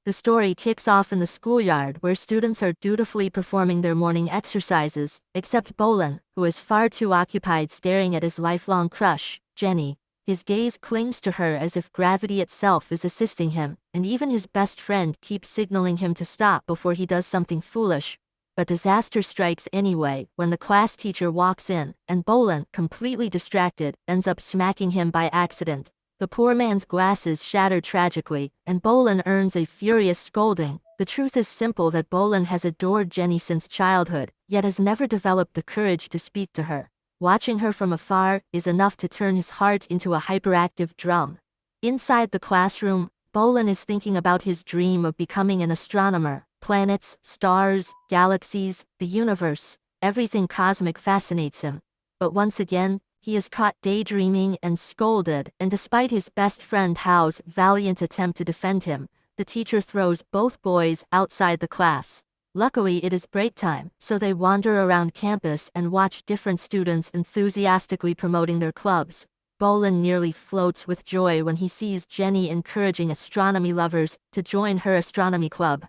The story kicks off in the schoolyard where students are dutifully performing their morning exercises, except Bolin, who is far too occupied staring at his lifelong crush, Jenny. His gaze clings to her as if gravity itself is assisting him, and even his best friend keeps signaling him to stop before he does something foolish. But disaster strikes anyway when the class teacher walks in, and Bolin, completely distracted, ends up smacking him by accident. The poor man's glasses shatter tragically, and Bolin earns a furious scolding. The truth is simple that Bolin has adored Jenny since childhood, yet has never developed the courage to speak to her. Watching her from afar is enough to turn his heart into a hyperactive drum. Inside the classroom, Bolin is thinking about his dream of becoming an astronomer. Planets, stars, galaxies, the universe, everything cosmic fascinates him. But once again, he is caught daydreaming and scolded, and despite his best friend Hao's valiant attempt to defend him, the teacher throws both boys outside the class. Luckily it is break time, so they wander around campus and watch different students enthusiastically promoting their clubs. Bolin nearly floats with joy when he sees Jenny encouraging astronomy lovers to join her astronomy club.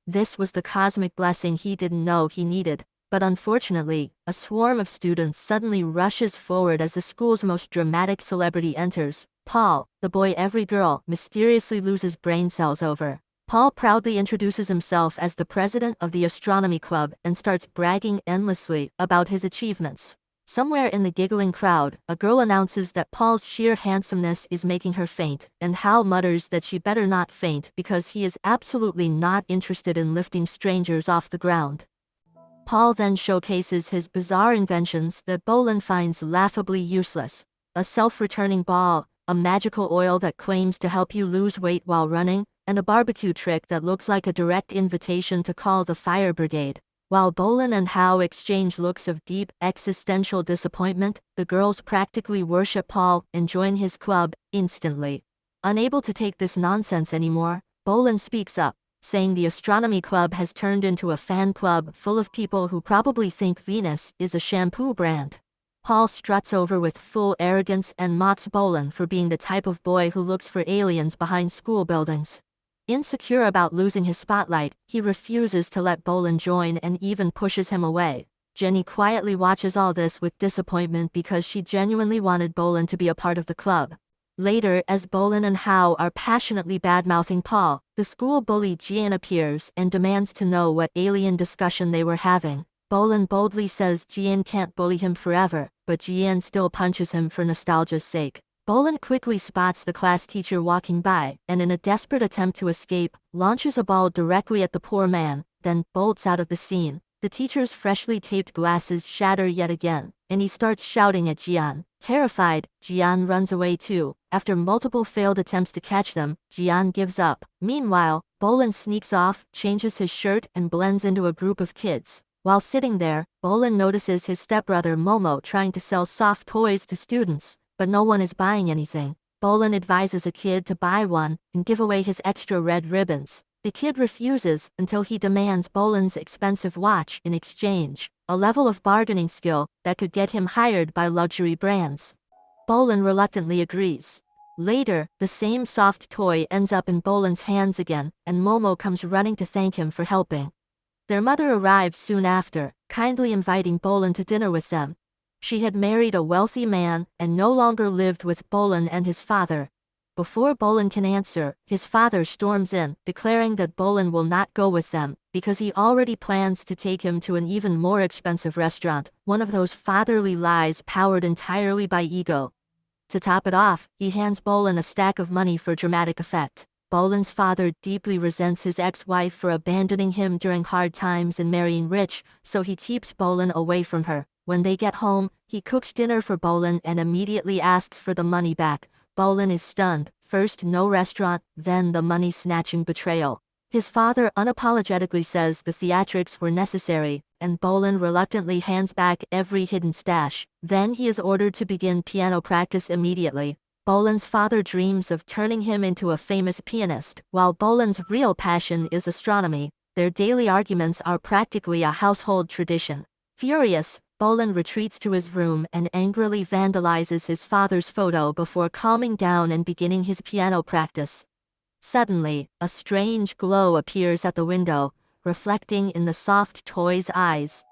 This was the cosmic blessing he didn't know he needed. But unfortunately, a swarm of students suddenly rushes forward as the school's most dramatic celebrity enters. Paul, the boy every girl mysteriously loses brain cells over. Paul proudly introduces himself as the president of the astronomy club and starts bragging endlessly about his achievements. Somewhere in the giggling crowd, a girl announces that Paul's sheer handsomeness is making her faint, and Hal mutters that she better not faint because he is absolutely not interested in lifting strangers off the ground. Paul then showcases his bizarre inventions that Bolin finds laughably useless. A self-returning ball, a magical oil that claims to help you lose weight while running, and a barbecue trick that looks like a direct invitation to call the fire brigade. While Bolin and Hao exchange looks of deep, existential disappointment, the girls practically worship Paul and join his club instantly. Unable to take this nonsense anymore, Bolin speaks up, saying the astronomy club has turned into a fan club full of people who probably think Venus is a shampoo brand. Paul struts over with full arrogance and mocks Bolin for being the type of boy who looks for aliens behind school buildings. Insecure about losing his spotlight, he refuses to let Bolin join and even pushes him away. Jenny quietly watches all this with disappointment because she genuinely wanted Bolin to be a part of the club. Later, as Bolin and Hao are passionately badmouthing Paul, the school bully Jian appears and demands to know what alien discussion they were having. Bolin boldly says Jian can't bully him forever, but Jian still punches him for nostalgia's sake. Bolin quickly spots the class teacher walking by, and in a desperate attempt to escape, launches a ball directly at the poor man, then bolts out of the scene. The teacher's freshly taped glasses shatter yet again, and he starts shouting at Jian. Terrified, Jian runs away too. After multiple failed attempts to catch them, Jian gives up. Meanwhile, Bolin sneaks off, changes his shirt, and blends into a group of kids. While sitting there, Bolin notices his stepbrother Momo trying to sell soft toys to students, but no one is buying anything. Bolin advises a kid to buy one and give away his extra red ribbons. The kid refuses until he demands Bolin's expensive watch in exchange, a level of bargaining skill that could get him hired by luxury brands. Bolin reluctantly agrees. Later, the same soft toy ends up in Bolin's hands again, and Momo comes running to thank him for helping. Their mother arrives soon after, kindly inviting Bolin to dinner with them. She had married a wealthy man and no longer lived with Bolin and his father. Before Bolin can answer, his father storms in, declaring that Bolin will not go with them, because he already plans to take him to an even more expensive restaurant, one of those fatherly lies powered entirely by ego. To top it off, he hands Bolin a stack of money for dramatic effect. Bolin's father deeply resents his ex-wife for abandoning him during hard times and marrying rich, so he keeps Bolin away from her. When they get home, he cooks dinner for Bolin and immediately asks for the money back. Bolin is stunned, first no restaurant, then the money-snatching betrayal. His father unapologetically says the theatrics were necessary, and Bolin reluctantly hands back every hidden stash. Then he is ordered to begin piano practice immediately. Bolin's father dreams of turning him into a famous pianist, while Bolin's real passion is astronomy. Their daily arguments are practically a household tradition. Furious, Bolin retreats to his room and angrily vandalizes his father's photo before calming down and beginning his piano practice. Suddenly, a strange glow appears at the window, reflecting in the soft toy's eyes.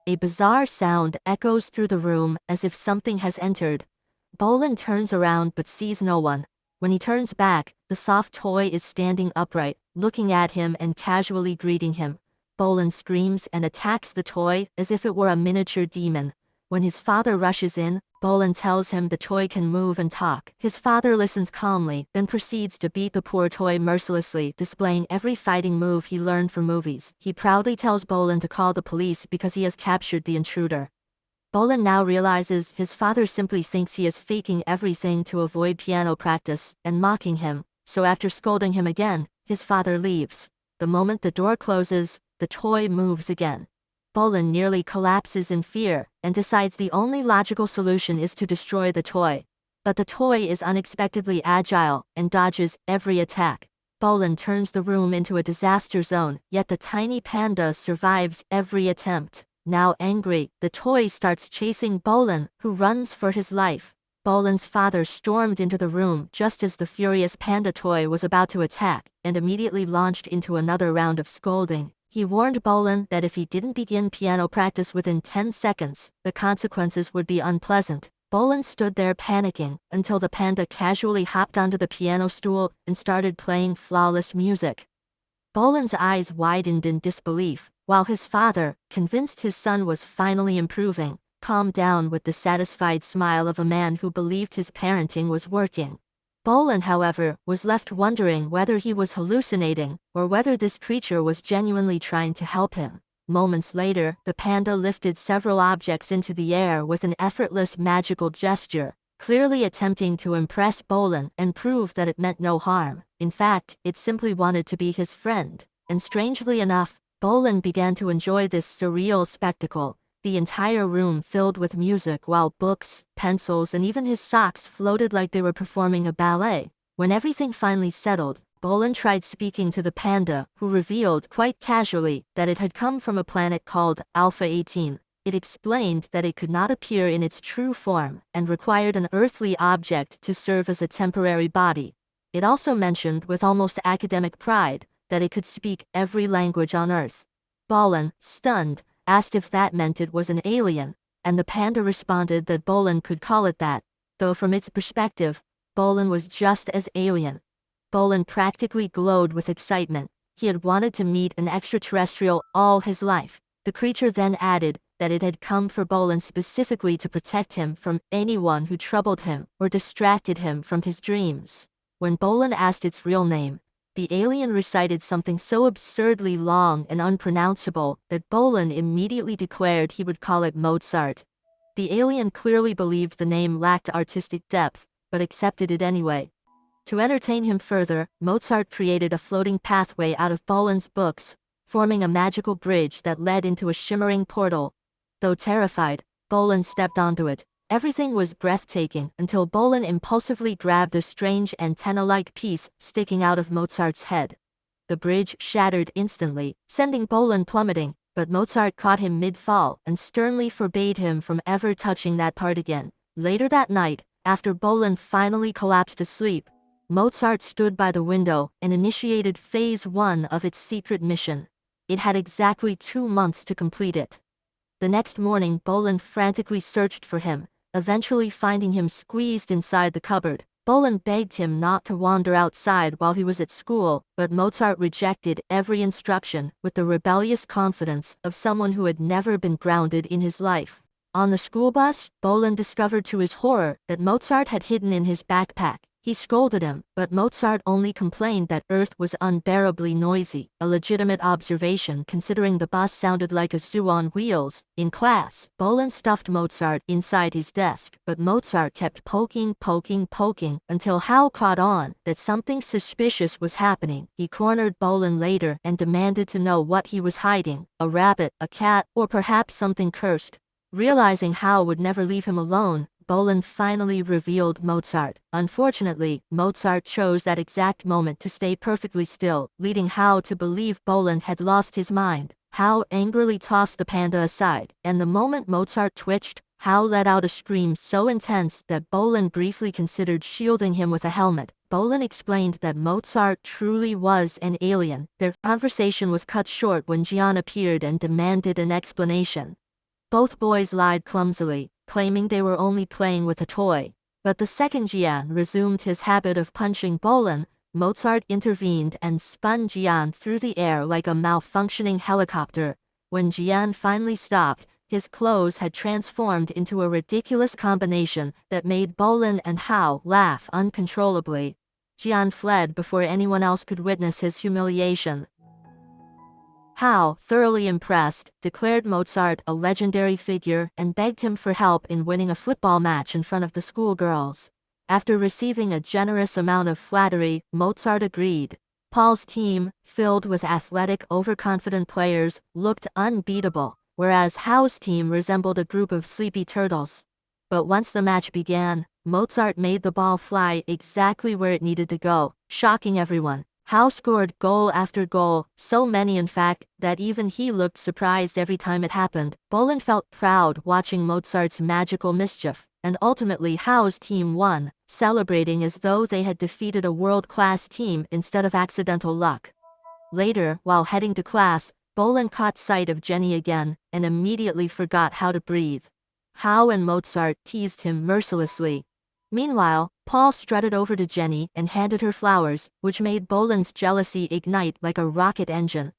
A bizarre sound echoes through the room as if something has entered. Bolin turns around but sees no one. When he turns back, the soft toy is standing upright, looking at him and casually greeting him. Bolin screams and attacks the toy as if it were a miniature demon. When his father rushes in, Bolin tells him the toy can move and talk. His father listens calmly, then proceeds to beat the poor toy mercilessly, displaying every fighting move he learned from movies. He proudly tells Bolin to call the police because he has captured the intruder. Bolin now realizes his father simply thinks he is faking everything to avoid piano practice and mocking him, so after scolding him again, his father leaves. The moment the door closes, the toy moves again. Bolin nearly collapses in fear and decides the only logical solution is to destroy the toy. But the toy is unexpectedly agile and dodges every attack. Bolin turns the room into a disaster zone, yet the tiny panda survives every attempt. Now angry, the toy starts chasing Bolin, who runs for his life. Bolin's father stormed into the room just as the furious panda toy was about to attack, and immediately launched into another round of scolding. He warned Bolin that if he didn't begin piano practice within 10 seconds, the consequences would be unpleasant. Bolin stood there panicking until the panda casually hopped onto the piano stool and started playing flawless music. Bolin's eyes widened in disbelief, while his father, convinced his son was finally improving, calmed down with the satisfied smile of a man who believed his parenting was working. Bolin, however, was left wondering whether he was hallucinating or whether this creature was genuinely trying to help him. Moments later, the panda lifted several objects into the air with an effortless magical gesture, clearly attempting to impress Bolin and prove that it meant no harm. In fact, it simply wanted to be his friend. And strangely enough, Bolin began to enjoy this surreal spectacle. The entire room filled with music while books, pencils and even his socks floated like they were performing a ballet. When everything finally settled, Bolin tried speaking to the panda, who revealed quite casually that it had come from a planet called Alpha 18. It explained that it could not appear in its true form and required an earthly object to serve as a temporary body. It also mentioned with almost academic pride that it could speak every language on Earth. Bolin, stunned, asked if that meant it was an alien, and the panda responded that Bolin could call it that, though from its perspective, Bolin was just as alien. Bolin practically glowed with excitement. He had wanted to meet an extraterrestrial all his life. The creature then added that it had come for Bolin specifically to protect him from anyone who troubled him or distracted him from his dreams. When Bolin asked its real name, the alien recited something so absurdly long and unpronounceable that Bolin immediately declared he would call it Mozart. The alien clearly believed the name lacked artistic depth, but accepted it anyway. To entertain him further, Mozart created a floating pathway out of Bolin's books, forming a magical bridge that led into a shimmering portal. Though terrified, Bolin stepped onto it. Everything was breathtaking until Bolin impulsively grabbed a strange antenna-like piece sticking out of Mozart's head. The bridge shattered instantly, sending Bolin plummeting, but Mozart caught him mid-fall and sternly forbade him from ever touching that part again. Later that night, after Bolin finally collapsed asleep, Mozart stood by the window and initiated Phase 1 of its secret mission. It had exactly 2 months to complete it. The next morning, Bolin frantically searched for him, eventually finding him squeezed inside the cupboard. Bolin begged him not to wander outside while he was at school, but Mozart rejected every instruction with the rebellious confidence of someone who had never been grounded in his life. On the school bus, Bolin discovered to his horror that Mozart had hidden in his backpack. He scolded him, but Mozart only complained that Earth was unbearably noisy, a legitimate observation considering the bus sounded like a zoo on wheels. In class, Bolin stuffed Mozart inside his desk, but Mozart kept poking until Hal caught on that something suspicious was happening. He cornered Bolin later and demanded to know what he was hiding: a rabbit, a cat, or perhaps something cursed. Realizing Hal would never leave him alone, Bolin finally revealed Mozart. Unfortunately, Mozart chose that exact moment to stay perfectly still, leading Hal to believe Bolin had lost his mind. Hal angrily tossed the panda aside, and the moment Mozart twitched, Hal let out a scream so intense that Bolin briefly considered shielding him with a helmet. Bolin explained that Mozart truly was an alien. Their conversation was cut short when Jian appeared and demanded an explanation. Both boys lied clumsily, claiming they were only playing with a toy. But the second Jian resumed his habit of punching Bolin, Mozart intervened and spun Jian through the air like a malfunctioning helicopter. When Jian finally stopped, his clothes had transformed into a ridiculous combination that made Bolin and Hao laugh uncontrollably. Jian fled before anyone else could witness his humiliation. Hao, thoroughly impressed, declared Mozart a legendary figure and begged him for help in winning a football match in front of the schoolgirls. After receiving a generous amount of flattery, Mozart agreed. Paul's team, filled with athletic, overconfident players, looked unbeatable, whereas Hao's team resembled a group of sleepy turtles. But once the match began, Mozart made the ball fly exactly where it needed to go, shocking everyone. Hao scored goal after goal, so many in fact, that even he looked surprised every time it happened. Bolin felt proud watching Mozart's magical mischief, and ultimately Hao's team won, celebrating as though they had defeated a world-class team instead of accidental luck. Later, while heading to class, Bolin caught sight of Jenny again, and immediately forgot how to breathe. Hao and Mozart teased him mercilessly. Meanwhile, Paul strutted over to Jenny and handed her flowers, which made Bolin's jealousy ignite like a rocket engine.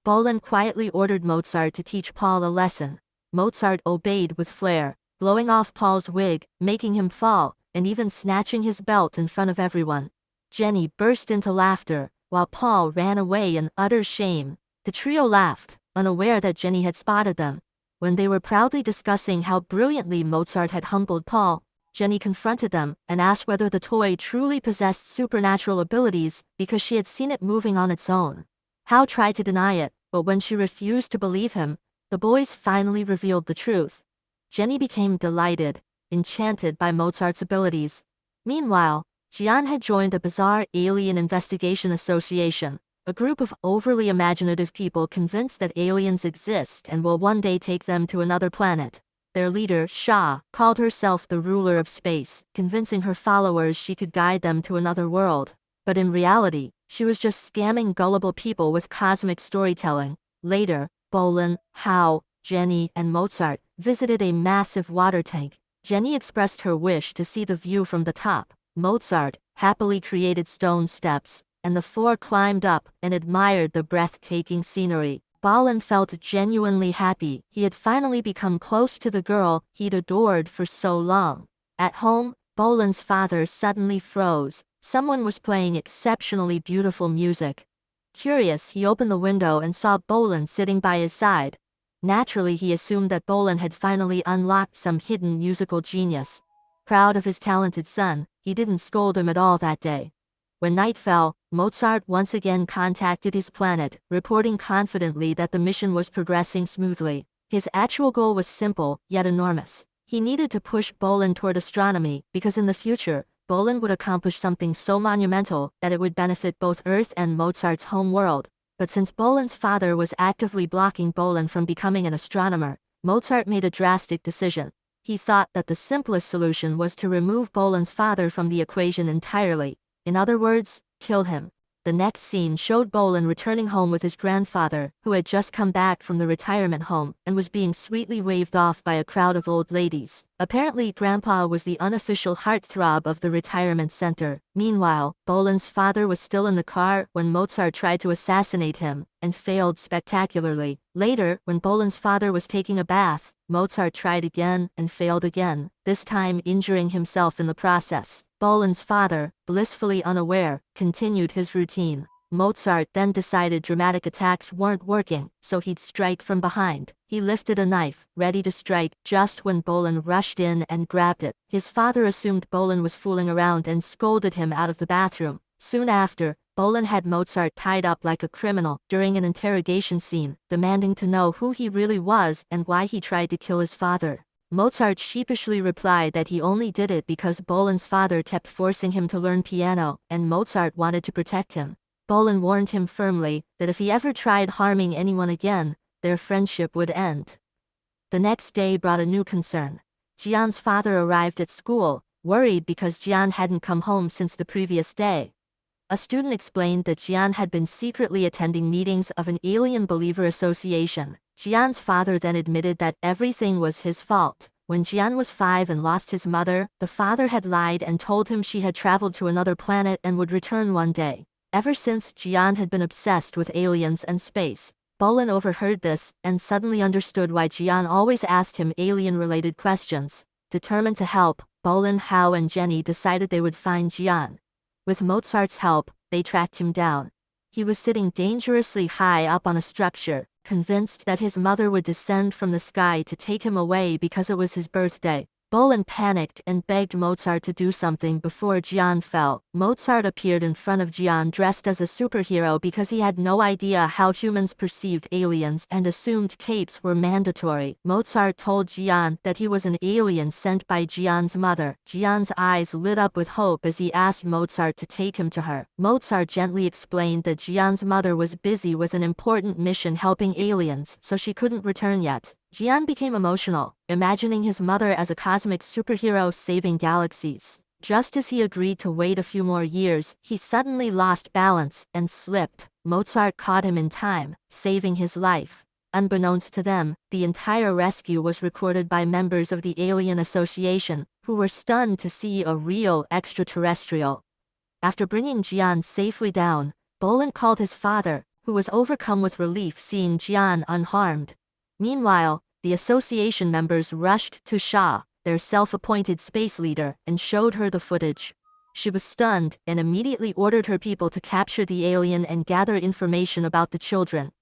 Bolin quietly ordered Mozart to teach Paul a lesson. Mozart obeyed with flair, blowing off Paul's wig, making him fall, and even snatching his belt in front of everyone. Jenny burst into laughter, while Paul ran away in utter shame. The trio laughed, unaware that Jenny had spotted them. When they were proudly discussing how brilliantly Mozart had humbled Paul, Jenny confronted them and asked whether the toy truly possessed supernatural abilities because she had seen it moving on its own. Hao tried to deny it, but when she refused to believe him, the boys finally revealed the truth. Jenny became delighted, enchanted by Mozart's abilities. Meanwhile, Jian had joined a bizarre alien investigation association, a group of overly imaginative people convinced that aliens exist and will one day take them to another planet. Their leader, Sha, called herself the ruler of space, convincing her followers she could guide them to another world. But in reality, she was just scamming gullible people with cosmic storytelling. Later, Bolin, Hao, Jenny, and Mozart visited a massive water tank. Jenny expressed her wish to see the view from the top. Mozart happily created stone steps, and the four climbed up and admired the breathtaking scenery. Bolin felt genuinely happy. He had finally become close to the girl he'd adored for so long. At home, Bolin's father suddenly froze. Someone was playing exceptionally beautiful music. Curious, he opened the window and saw Bolin sitting by his side. Naturally, he assumed that Bolin had finally unlocked some hidden musical genius. Proud of his talented son, he didn't scold him at all that day. When night fell, Mozart once again contacted his planet, reporting confidently that the mission was progressing smoothly. His actual goal was simple, yet enormous. He needed to push Bolin toward astronomy, because in the future, Bolin would accomplish something so monumental that it would benefit both Earth and Mozart's home world. But since Bolin's father was actively blocking Bolin from becoming an astronomer, Mozart made a drastic decision. He thought that the simplest solution was to remove Bolin's father from the equation entirely. In other words, kill him. The next scene showed Bolin returning home with his grandfather, who had just come back from the retirement home and was being sweetly waved off by a crowd of old ladies. Apparently, Grandpa was the unofficial heartthrob of the retirement center. Meanwhile, Bolin's father was still in the car when Mozart tried to assassinate him, and failed spectacularly. Later, when Bolin's father was taking a bath, Mozart tried again and failed again, this time injuring himself in the process. Bolin's father, blissfully unaware, continued his routine. Mozart then decided dramatic attacks weren't working, so he'd strike from behind. He lifted a knife, ready to strike, just when Bolin rushed in and grabbed it. His father assumed Bolin was fooling around and scolded him out of the bathroom. Soon after, Bolin had Mozart tied up like a criminal during an interrogation scene, demanding to know who he really was and why he tried to kill his father. Mozart sheepishly replied that he only did it because Bolin's father kept forcing him to learn piano, and Mozart wanted to protect him. Bolin warned him firmly that if he ever tried harming anyone again, their friendship would end. The next day brought a new concern. Jian's father arrived at school, worried because Jian hadn't come home since the previous day. A student explained that Jian had been secretly attending meetings of an Alien Believer Association. Jian's father then admitted that everything was his fault. When Jian was 5 and lost his mother, the father had lied and told him she had traveled to another planet and would return one day. Ever since, Jian had been obsessed with aliens and space. Bolin overheard this and suddenly understood why Jian always asked him alien-related questions. Determined to help, Bolin, Hao and Jenny decided they would find Jian. With Mozart's help, they tracked him down. He was sitting dangerously high up on a structure, convinced that his mother would descend from the sky to take him away because it was his birthday. Bolin panicked and begged Mozart to do something before Jian fell. Mozart appeared in front of Jian dressed as a superhero because he had no idea how humans perceived aliens and assumed capes were mandatory. Mozart told Jian that he was an alien sent by Jian's mother. Jian's eyes lit up with hope as he asked Mozart to take him to her. Mozart gently explained that Jian's mother was busy with an important mission helping aliens, so she couldn't return yet. Jian became emotional, imagining his mother as a cosmic superhero saving galaxies. Just as he agreed to wait a few more years, he suddenly lost balance and slipped. Mozart caught him in time, saving his life. Unbeknownst to them, the entire rescue was recorded by members of the Alien Association, who were stunned to see a real extraterrestrial. After bringing Jian safely down, Bolin called his father, who was overcome with relief seeing Jian unharmed. Meanwhile, the association members rushed to Sha, their self-appointed space leader, and showed her the footage. She was stunned and immediately ordered her people to capture the alien and gather information about the children.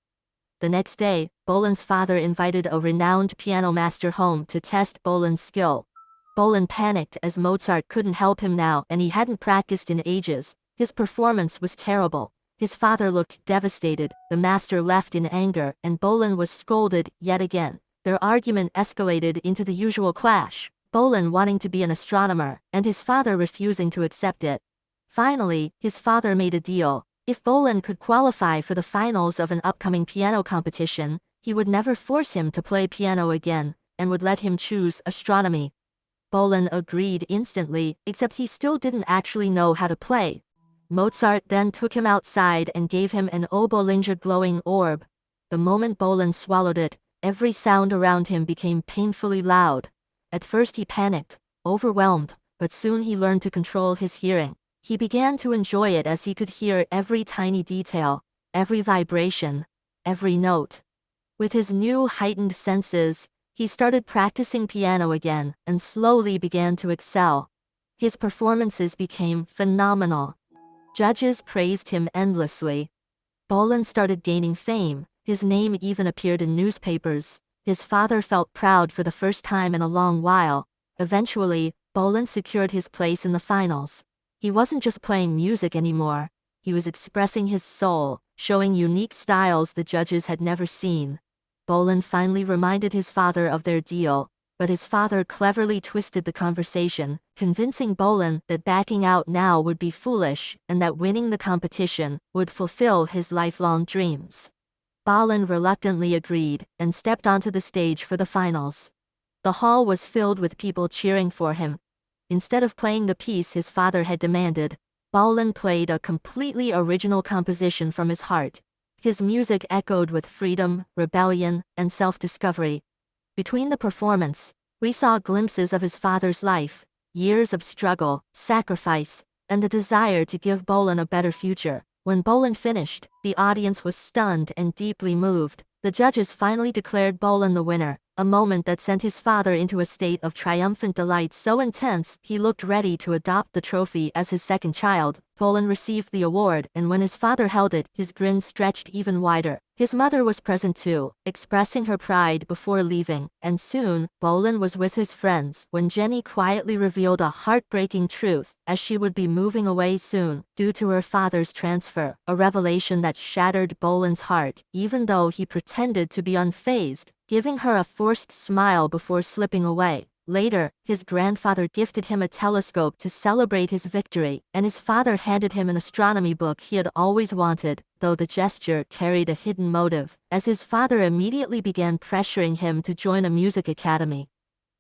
The next day, Bolin's father invited a renowned piano master home to test Bolin's skill. Bolin panicked as Mozart couldn't help him now and he hadn't practiced in ages. His performance was terrible. His father looked devastated, the master left in anger, and Bolin was scolded yet again. Their argument escalated into the usual clash, Bolin wanting to be an astronomer, and his father refusing to accept it. Finally, his father made a deal. If Bolin could qualify for the finals of an upcoming piano competition, he would never force him to play piano again, and would let him choose astronomy. Bolin agreed instantly, except he still didn't actually know how to play. Mozart then took him outside and gave him an obolinja glowing orb. The moment Bolin swallowed it, every sound around him became painfully loud. At first he panicked, overwhelmed, but soon he learned to control his hearing. He began to enjoy it as he could hear every tiny detail, every vibration, every note. With his new heightened senses, he started practicing piano again and slowly began to excel. His performances became phenomenal. Judges praised him endlessly. Bolin started gaining fame. His name even appeared in newspapers. His father felt proud for the first time in a long while. Eventually, Bolin secured his place in the finals. He wasn't just playing music anymore. He was expressing his soul, showing unique styles the judges had never seen. Bolin finally reminded his father of their deal, but his father cleverly twisted the conversation, convincing Bolin that backing out now would be foolish and that winning the competition would fulfill his lifelong dreams. Bolin reluctantly agreed and stepped onto the stage for the finals. The hall was filled with people cheering for him. Instead of playing the piece his father had demanded, Bolin played a completely original composition from his heart. His music echoed with freedom, rebellion, and self-discovery. Between the performance, we saw glimpses of his father's life, years of struggle, sacrifice, and the desire to give Bolin a better future. When Bolin finished, the audience was stunned and deeply moved. The judges finally declared Bolin the winner, a moment that sent his father into a state of triumphant delight so intense he looked ready to adopt the trophy as his second child. Bolin received the award, and when his father held it, his grin stretched even wider. His mother was present too, expressing her pride before leaving, and soon, Bolin was with his friends when Jenny quietly revealed a heartbreaking truth, as she would be moving away soon, due to her father's transfer, a revelation that shattered Bolin's heart, even though he pretended to be unfazed, giving her a forced smile before slipping away. Later, his grandfather gifted him a telescope to celebrate his victory, and his father handed him an astronomy book he had always wanted, though the gesture carried a hidden motive, as his father immediately began pressuring him to join a music academy.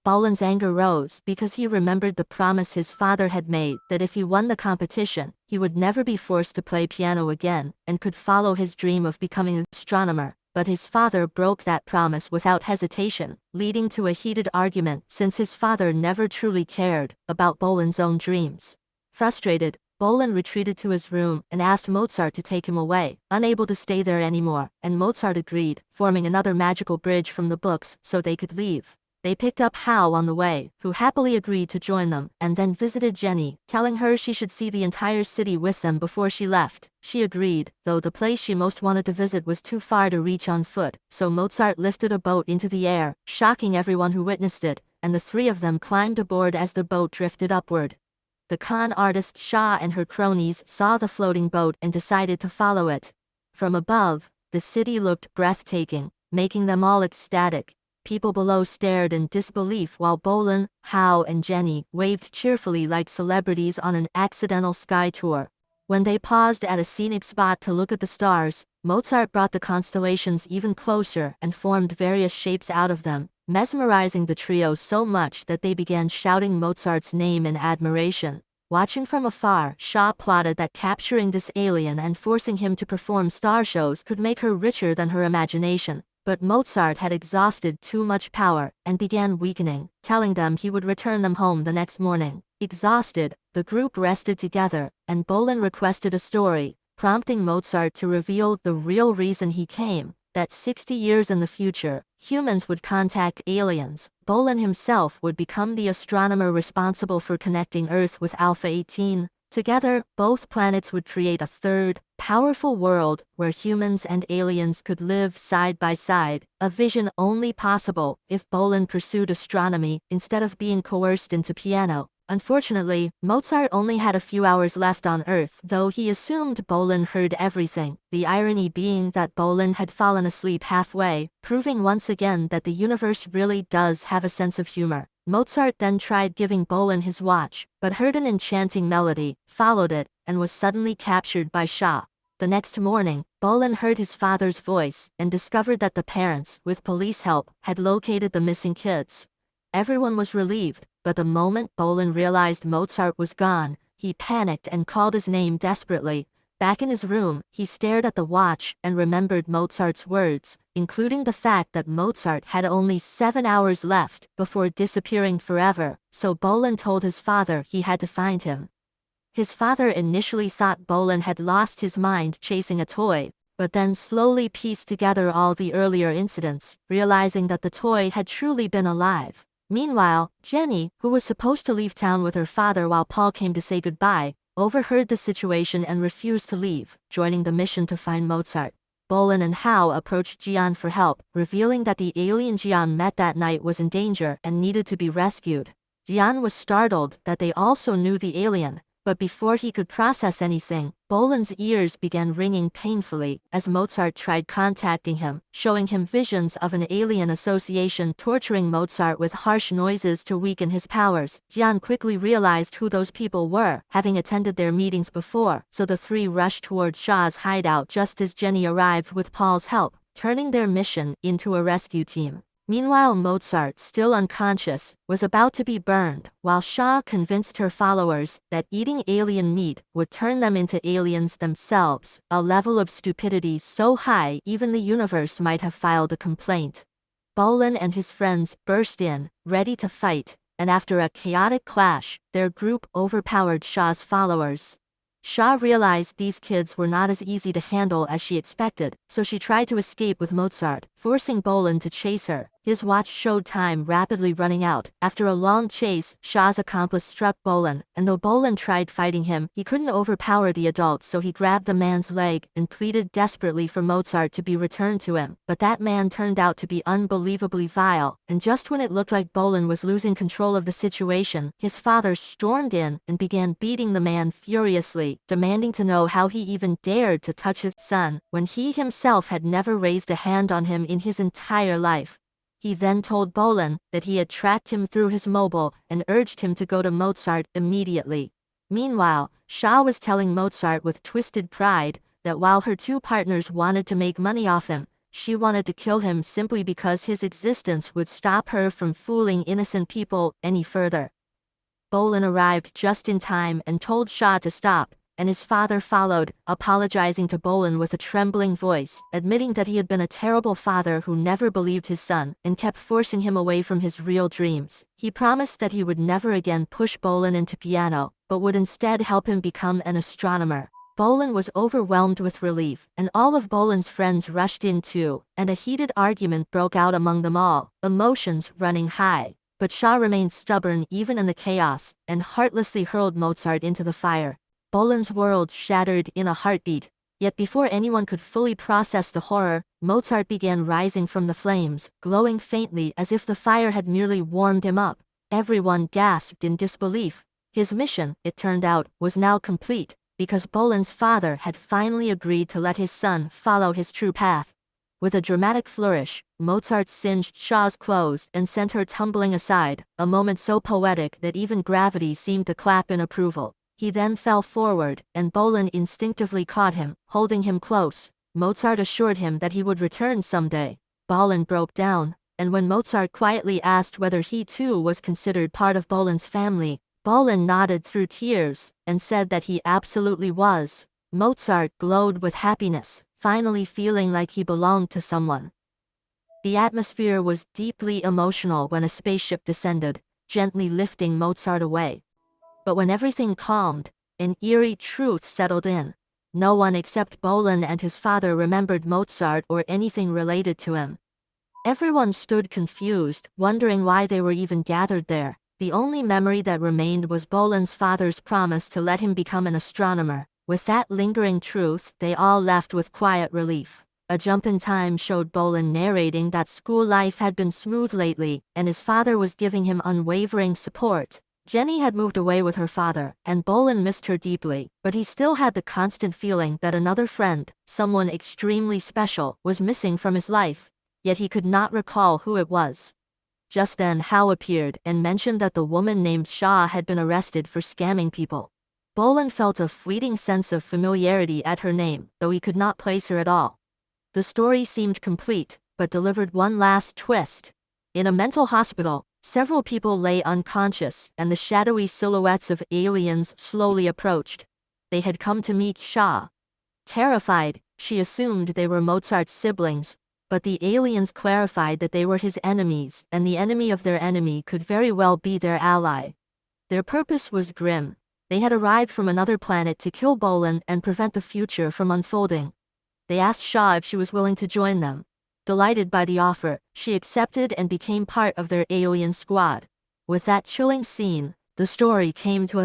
Bolan's anger rose because he remembered the promise his father had made that if he won the competition, he would never be forced to play piano again, and could follow his dream of becoming an astronomer. But his father broke that promise without hesitation, leading to a heated argument since his father never truly cared about Bolan's own dreams. Frustrated, Bolan retreated to his room and asked Mozart to take him away, unable to stay there anymore, and Mozart agreed, forming another magical bridge from the books so they could leave. They picked up Hal on the way, who happily agreed to join them, and then visited Jenny, telling her she should see the entire city with them before she left. She agreed, though the place she most wanted to visit was too far to reach on foot, so Mozart lifted a boat into the air, shocking everyone who witnessed it, and the three of them climbed aboard as the boat drifted upward. The con artist Shaw and her cronies saw the floating boat and decided to follow it. From above, the city looked breathtaking, making them all ecstatic. People below stared in disbelief while Bolan, Hal, and Jenny waved cheerfully like celebrities on an accidental sky tour. When they paused at a scenic spot to look at the stars, Mozart brought the constellations even closer and formed various shapes out of them, mesmerizing the trio so much that they began shouting Mozart's name in admiration. Watching from afar, Shaw plotted that capturing this alien and forcing him to perform star shows could make her richer than her imagination. But Mozart had exhausted too much power and began weakening, telling them he would return them home the next morning. Exhausted, the group rested together, and Bolan requested a story, prompting Mozart to reveal the real reason he came, that 60 years in the future, humans would contact aliens. Bolan himself would become the astronomer responsible for connecting Earth with Alpha 18. Together, both planets would create a third, powerful world where humans and aliens could live side by side, a vision only possible if Bolan pursued astronomy instead of being coerced into piano. Unfortunately, Mozart only had a few hours left on Earth, though he assumed Bolan heard everything, the irony being that Bolan had fallen asleep halfway, proving once again that the universe really does have a sense of humor. Mozart then tried giving Bolan his watch, but heard an enchanting melody, followed it, and was suddenly captured by Shaw. The next morning, Bolan heard his father's voice and discovered that the parents, with police help, had located the missing kids. Everyone was relieved, but the moment Bolan realized Mozart was gone, he panicked and called his name desperately. Back in his room, he stared at the watch and remembered Mozart's words, including the fact that Mozart had only 7 hours left before disappearing forever, so Bolan told his father he had to find him. His father initially thought Bolan had lost his mind chasing a toy, but then slowly pieced together all the earlier incidents, realizing that the toy had truly been alive. Meanwhile, Jenny, who was supposed to leave town with her father while Paul came to say goodbye, overheard the situation and refused to leave, joining the mission to find Mozart. Bolan and Hal approached Gian for help, revealing that the alien Gian met that night was in danger and needed to be rescued. Gian was startled that they also knew the alien, but before he could process anything, Bolan's ears began ringing painfully as Mozart tried contacting him, showing him visions of an alien association torturing Mozart with harsh noises to weaken his powers. Gian quickly realized who those people were, having attended their meetings before, so the three rushed towards Shaw's hideout just as Jenny arrived with Paul's help, turning their mission into a rescue team. Meanwhile, Mozart, still unconscious, was about to be burned, while Shaw convinced her followers that eating alien meat would turn them into aliens themselves, a level of stupidity so high even the universe might have filed a complaint. Bolan and his friends burst in, ready to fight, and after a chaotic clash, their group overpowered Shaw's followers. Shaw realized these kids were not as easy to handle as she expected, so she tried to escape with Mozart, forcing Bolan to chase her. His watch showed time rapidly running out. After a long chase, Shaw's accomplice struck Bolan, and though Bolan tried fighting him, he couldn't overpower the adult, so he grabbed the man's leg and pleaded desperately for Mozart to be returned to him. But that man turned out to be unbelievably vile, and just when it looked like Bolan was losing control of the situation, his father stormed in and began beating the man furiously, demanding to know how he even dared to touch his son, when he himself had never raised a hand on him in his entire life. He then told Bolan that he had tracked him through his mobile and urged him to go to Mozart immediately. Meanwhile, Shaw was telling Mozart with twisted pride that while her two partners wanted to make money off him, She wanted to kill him simply because his existence would stop her from fooling innocent people any further. Bolin arrived just in time and told Shah to stop, and his father followed, apologizing to Bolin with a trembling voice, admitting that he had been a terrible father who never believed his son and kept forcing him away from his real dreams. He promised that he would never again push Bolin into piano, but would instead help him become an astronomer. Bolin was overwhelmed with relief, and all of Bolin's friends rushed in too, and a heated argument broke out among them all, emotions running high. But Shah remained stubborn even in the chaos, and heartlessly hurled Mozart into the fire. Bolin's world shattered in a heartbeat, yet before anyone could fully process the horror, Mozart began rising from the flames, glowing faintly as if the fire had merely warmed him up. Everyone gasped in disbelief. His mission, it turned out, was now complete, because Bolin's father had finally agreed to let his son follow his true path. With a dramatic flourish, Mozart singed Shah's clothes and sent her tumbling aside, a moment so poetic that even gravity seemed to clap in approval. He then fell forward, and Bolin instinctively caught him, holding him close. Mozart assured him that he would return someday. Bolin broke down, and when Mozart quietly asked whether he too was considered part of Bolin's family, Bolin nodded through tears, and said that he absolutely was. Mozart glowed with happiness, finally feeling like he belonged to someone. The atmosphere was deeply emotional when a spaceship descended, gently lifting Mozart away. But when everything calmed, an eerie truth settled in. No one except Bolin and his father remembered Mozart or anything related to him. Everyone stood confused, wondering why they were even gathered there. The only memory that remained was Bolin's father's promise to let him become an astronomer. With that lingering truth, they all left with quiet relief. A jump in time showed Bolin narrating that school life had been smooth lately, and his father was giving him unwavering support. Jenny had moved away with her father, and Bolin missed her deeply, but he still had the constant feeling that another friend, someone extremely special, was missing from his life. Yet he could not recall who it was. Just then Hao appeared and mentioned that the woman named Shah had been arrested for scamming people. Bolin felt a fleeting sense of familiarity at her name, though he could not place her at all. The story seemed complete, but delivered one last twist. In a mental hospital, several people lay unconscious, and the shadowy silhouettes of aliens slowly approached. They had come to meet Shah. Terrified, she assumed they were Mozart's siblings, but the aliens clarified that they were his enemies, and the enemy of their enemy could very well be their ally. Their purpose was grim. They had arrived from another planet to kill Bolin and prevent the future from unfolding. They asked Shah if she was willing to join them. Delighted by the offer, she accepted and became part of their alien squad. With that chilling scene, the story came to an